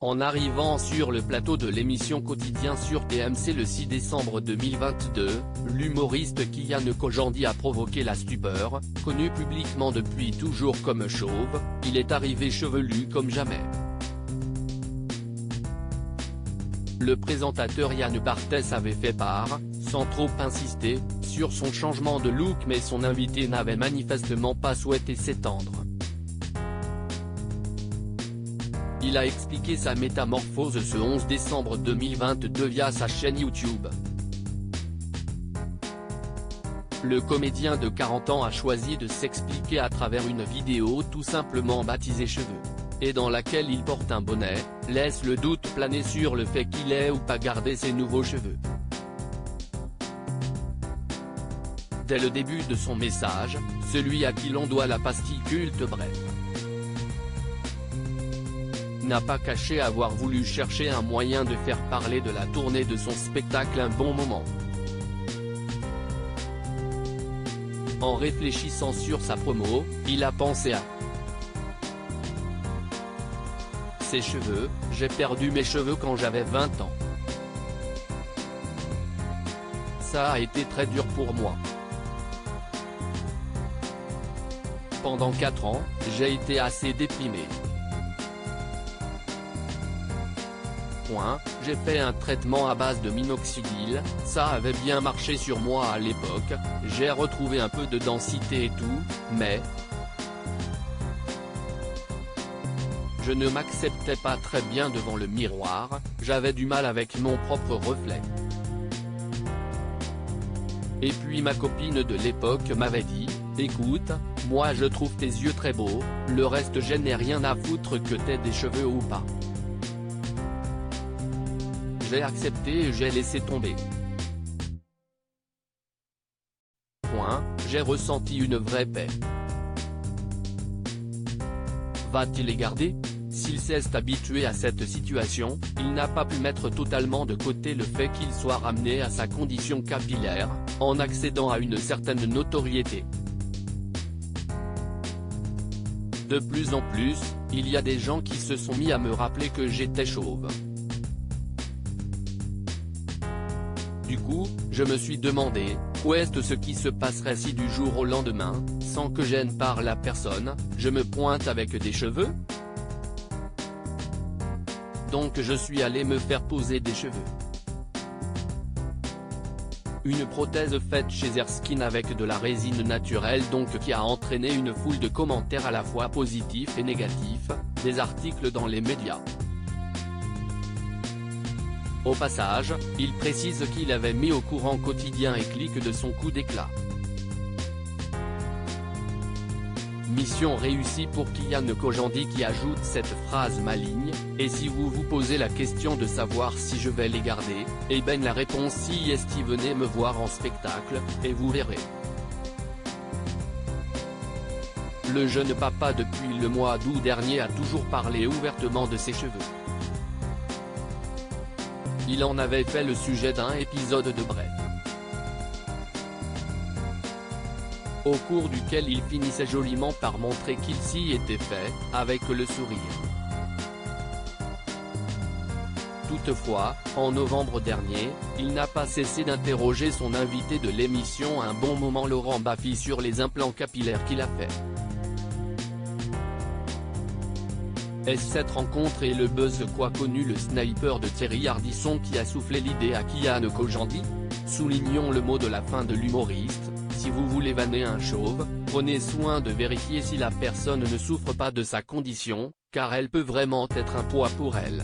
En arrivant sur le plateau de l'émission Quotidien sur TMC le 6 décembre 2022, l'humoriste Kian Kojandi a provoqué la stupeur. Connu publiquement depuis toujours comme chauve, il est arrivé chevelu comme jamais. Le présentateur Yann Barthès avait fait part, sans trop insister, sur son changement de look, mais son invité n'avait manifestement pas souhaité s'étendre. Il a expliqué sa métamorphose ce 11 décembre 2022 via sa chaîne YouTube. Le comédien de 40 ans a choisi de s'expliquer à travers une vidéo tout simplement baptisée Cheveux, et dans laquelle il porte un bonnet, laisse le doute planer sur le fait qu'il ait ou pas gardé ses nouveaux cheveux. Dès le début de son message, celui à qui l'on doit la pastille culte Bref n'a pas caché avoir voulu chercher un moyen de faire parler de la tournée de son spectacle Un bon moment. En réfléchissant sur sa promo, il a pensé à ses cheveux. J'ai perdu mes cheveux quand j'avais 20 ans. Ça a été très dur pour moi. Pendant 4 ans, j'ai été assez déprimé. J'ai fait un traitement à base de minoxidil, ça avait bien marché sur moi à l'époque, j'ai retrouvé un peu de densité et tout, mais je ne m'acceptais pas très bien devant le miroir, j'avais du mal avec mon propre reflet. Et puis ma copine de l'époque m'avait dit, écoute, moi je trouve tes yeux très beaux, le reste je n'ai rien à foutre que t'aies des cheveux ou pas. J'ai accepté et j'ai laissé tomber. J'ai ressenti une vraie paix. Va-t-il les garder? S'il s'est habitué à cette situation, il n'a pas pu mettre totalement de côté le fait qu'il soit ramené à sa condition capillaire, en accédant à une certaine notoriété. De plus en plus, il y a des gens qui se sont mis à me rappeler que j'étais chauve. Du coup, je me suis demandé, qu'est-ce ce qui se passerait si du jour au lendemain, sans que gêne par la personne, je me pointe avec des cheveux? Donc je suis allé me faire poser des cheveux. Une prothèse faite chez Erskine avec de la résine naturelle donc qui a entraîné une foule de commentaires à la fois positifs et négatifs, des articles dans les médias. Au passage, il précise qu'il avait mis au courant Quotidien et Click de son coup d'éclat. Mission réussie pour Kian Kojandi qui ajoute cette phrase maligne, et si vous vous posez la question de savoir si je vais les garder, eh ben la réponse si est venez me voir en spectacle, et vous verrez. Le jeune papa depuis le mois d'août dernier a toujours parlé ouvertement de ses cheveux. Il en avait fait le sujet d'un épisode de Bref, au cours duquel il finissait joliment par montrer qu'il s'y était fait, avec le sourire. Toutefois, en novembre dernier, il n'a pas cessé d'interroger son invité de l'émission Un bon moment Laurent Baffy sur les implants capillaires qu'il a fait. Est-ce cette rencontre et le buzz qu'a connu le sniper de Thierry Ardisson qui a soufflé l'idée à Kian Kojandi? Soulignons le mot de la fin de l'humoriste, si vous voulez vanner un chauve, prenez soin de vérifier si la personne ne souffre pas de sa condition, car elle peut vraiment être un poids pour elle.